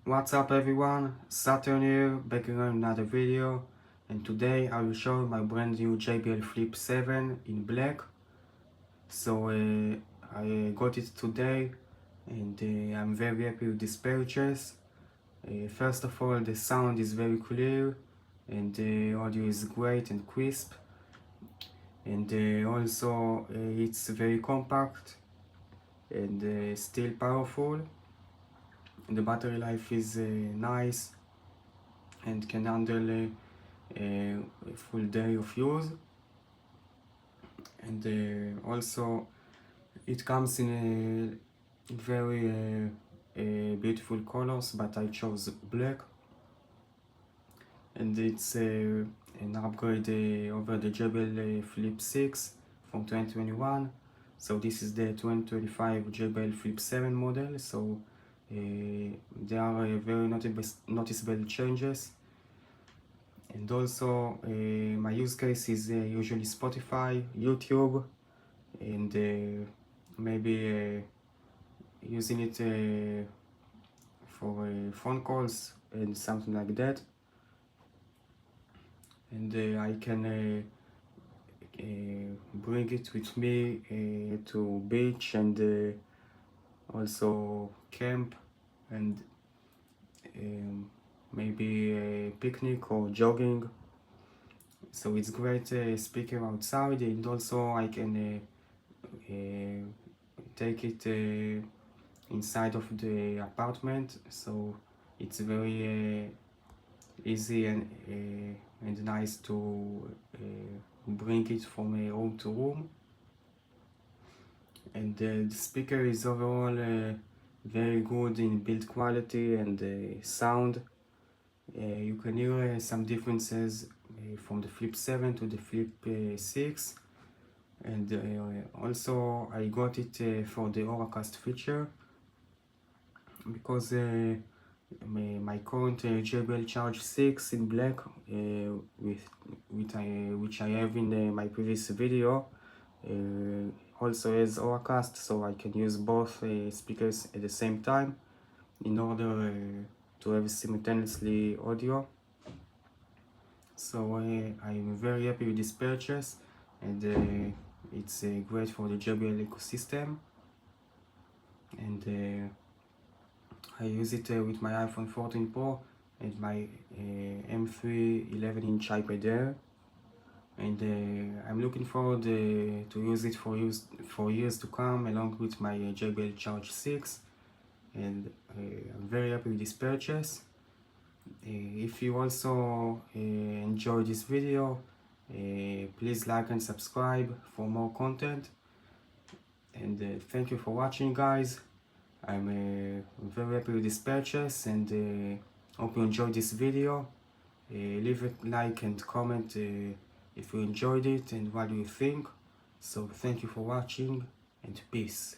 What's up everyone, Saturn here, back again with another video, and today I will show you my brand new JBL Flip 7 in black. So I got it today and I'm very happy with this purchase. First of all, the sound is very clear and the audio is great and crisp, and also it's very compact and still powerful. The battery life is nice and can handle a full day of use, and also it comes in a very beautiful colors, but I chose black, and it's an upgrade over the JBL Flip 6 from 2021. So this is the 2025 JBL Flip 7 model, so there are very noticeable changes. And also my use case is usually Spotify, YouTube, and maybe using it for phone calls and something like that. And I can bring it with me to beach and also camp, and maybe a picnic or jogging. So it's great speaker outside, and also I can take it inside of the apartment, so it's very easy and nice to bring it from room to room. And the speaker is overall very good in build quality and sound. You can hear some differences from the Flip 7 to the Flip 6, and also I got it for the Auracast feature, because my current JBL Charge 6 in black, which I have in my previous video, also has Auracast, so I can use both speakers at the same time in order to have simultaneously audio. So I'm very happy with this purchase, and it's great for the JBL ecosystem, and I use it with my iPhone 14 Pro and my M3 11-inch iPad Air, and I'm looking forward to use it for years to come, along with my JBL Charge 6, and I'm very happy with this purchase. If you also enjoyed this video, please like and subscribe for more content, and thank you for watching, guys. I'm very happy with this purchase, and hope you enjoyed this video. Leave a like and comment if you enjoyed it and what do you think. So thank you for watching, and peace.